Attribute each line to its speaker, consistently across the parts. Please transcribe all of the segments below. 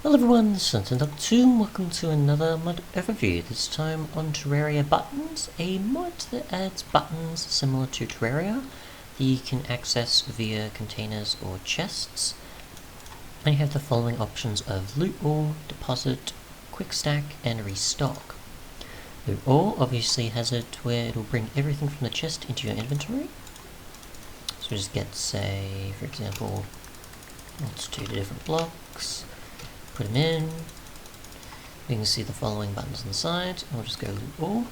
Speaker 1: Hello everyone, this is Sentinel2 and welcome to another mod overview, this time on Terraria Buttons, a mod that adds buttons similar to Terraria that you can access via containers or chests. And you have the following options of Loot All, Deposit, Quick Stack and Restock. Loot All obviously has it where it'll bring everything from the chest into your inventory. So just get, say, for example, let's do the different blocks. Put them in. You can see the following buttons on the side. We'll just go loot all,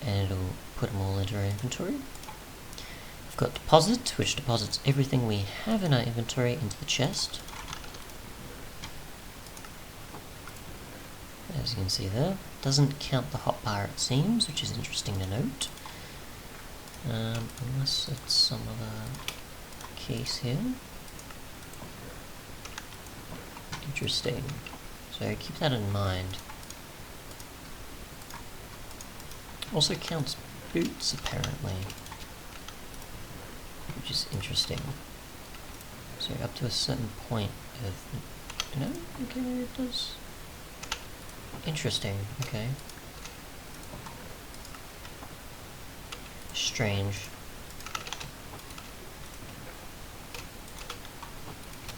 Speaker 1: and it'll put them all into our inventory. We've got deposit, which deposits everything we have in our inventory into the chest. As you can see there, doesn't count the hotbar it seems, which is interesting to note. Unless it's some other case here. Interesting. So keep that in mind. Also counts boots apparently, which is interesting. So up to a certain point of, no, okay, maybe it does. Interesting. Okay. Strange.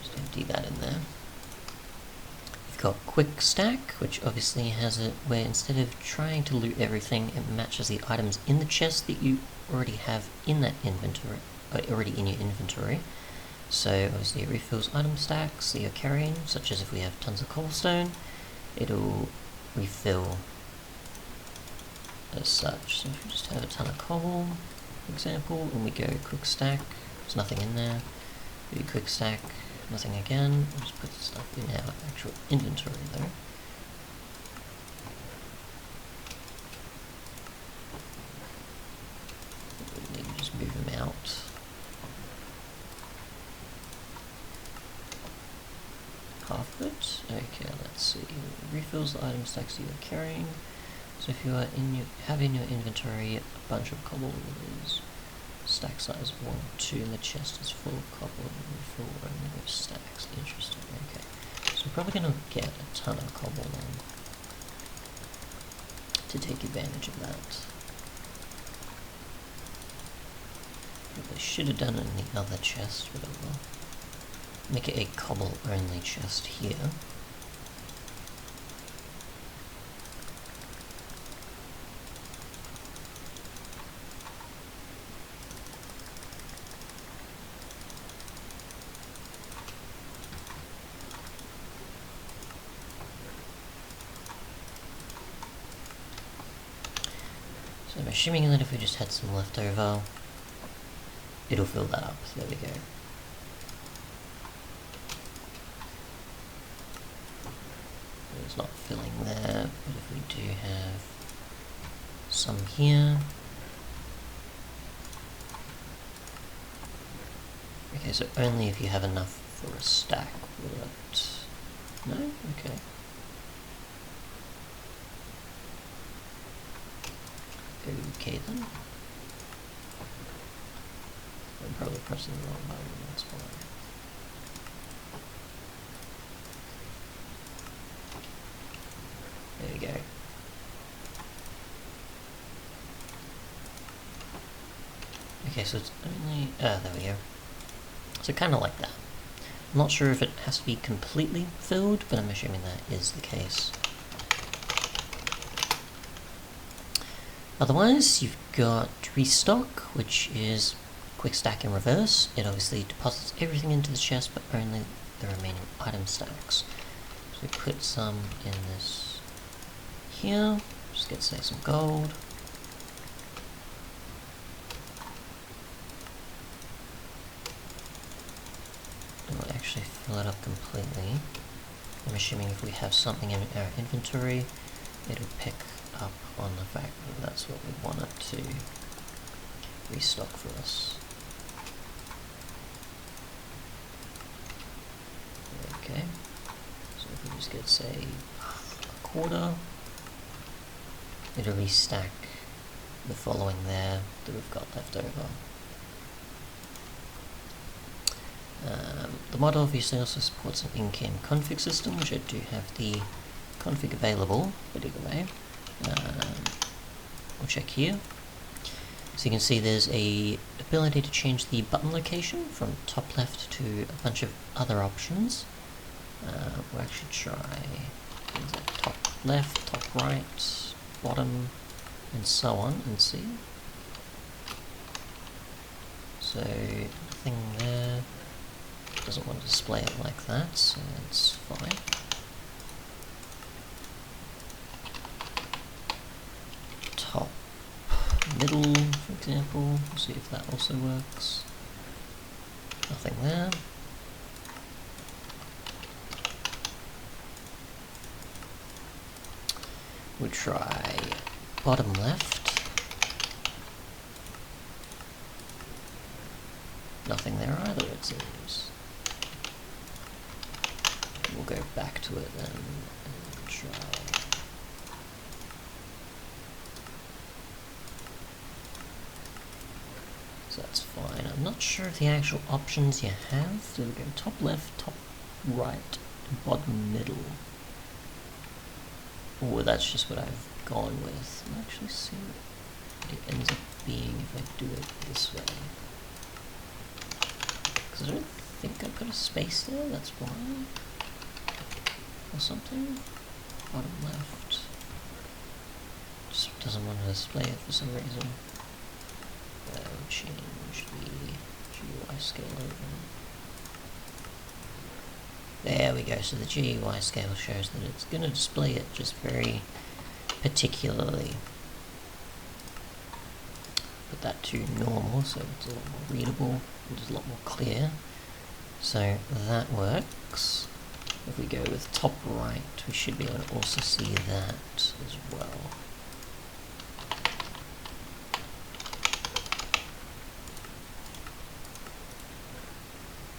Speaker 1: Just empty that in there. Got Quick Stack, which obviously has it where instead of trying to loot everything, it matches the items in the chest that you already have in that inventory, already in your inventory. So obviously it refills item stacks that you're carrying, such as if we have tons of cobblestone, it'll refill as such. So if we just have a ton of cobble, for example, and we go Quick Stack, there's nothing in there, we do Quick Stack, nothing again. We'll just put the stuff in our actual inventory though. We need to just move them out. Half of it. Okay, let's see. Refills the item stacks you're carrying. So if you are have in your inventory a bunch of cobble, stack size 1, 2, and the chest is full of cobble and refill only with stacks. Interesting, okay. So we're probably going to get a ton of cobble then to take advantage of that. Probably should have done it in the other chest, but I will make it a cobble only chest here. So I'm assuming that if we just had some left over, it'll fill that up. There we go. It's not filling there, but if we do have some here. Okay, so only if you have enough for a stack will it... No? Okay. Okay then. I'm probably pressing the wrong button, that's why. There we go. Okay, so it's only... there we go. So kind of like that. I'm not sure if it has to be completely filled, but I'm assuming that is the case. Otherwise, you've got Restock, which is Quick Stack in reverse. It obviously deposits everything into the chest, but only the remaining item stacks. So we put some in this here. Just get, say, some gold. It will actually fill it up completely. I'm assuming if we have something in our inventory, it'll pick up on the fact that that's what we want it to restock for us. Okay, so if we just get, say, a quarter, it'll restack the following there that we've got left over. The mod obviously also supports an in-game config system, which I do have the config available, but either way, we'll check here. So you can see there's a ability to change the button location from top left to a bunch of other options. We'll actually try things like top left, top right, bottom, and so on, and see. So nothing there. Doesn't want to display it like that, so that's fine. Top, middle, for example. We'll see if that also works. Nothing there. We'll try bottom left. Nothing there either, it seems. We'll go back to it then and try. So that's fine. I'm not sure of the actual options you have. So we go top left, top right, and bottom middle. Oh, that's just what I've gone with. I'll actually see what it ends up being if I do it this way. Because I don't think I've got a space there, that's why. Or something. Bottom left. Just doesn't want to display it for some reason. I'll change the GUI scale over. There we go, so the GUI scale shows that it's going to display it just very particularly. Put that to normal so it's a lot more readable, it's a lot more clear. So that works. If we go with top right, we should be able to also see that as well.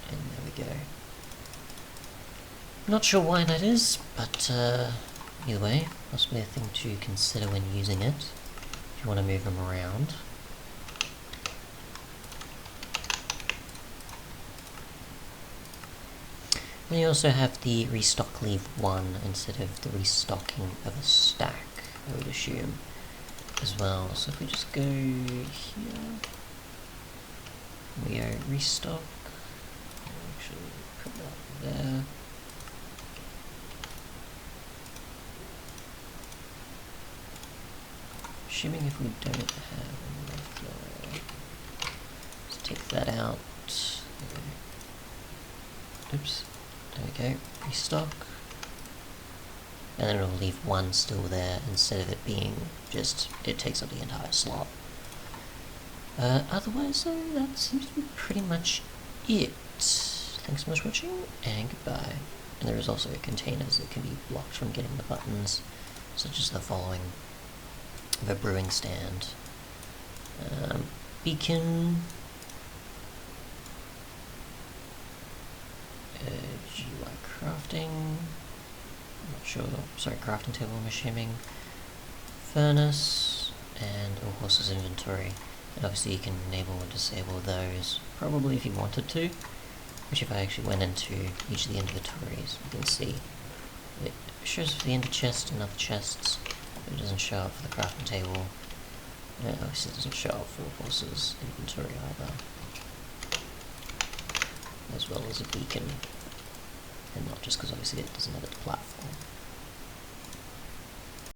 Speaker 1: And there we go. Not sure why that is, but either way, possibly a thing to consider when using it, if you want to move them around. And you also have the restock leave 1 instead of the restocking of a stack, I would assume, as well. So if we just go here, we go restock, I'll actually put that there. Assuming if we don't have enough, let's take that out. Oops. There we go, restock, and then it'll leave 1 still there instead of it being just, it takes up the entire slot. Otherwise though, that seems to be pretty much it. Thanks so much for watching, and goodbye. And there is also containers that can be blocked from getting the buttons, such as the following: the brewing stand, beacon, GUI crafting, I'm not sure, sorry, crafting table I'm assuming, furnace, and all horses inventory. And obviously you can enable or disable those, probably if you wanted to, which if I actually went into each of the inventories, you can see it shows for the ender chest and other chests, but it doesn't show up for the crafting table, and it obviously doesn't show up for horses inventory either, as well as a beacon, and not just because obviously it doesn't have a platform.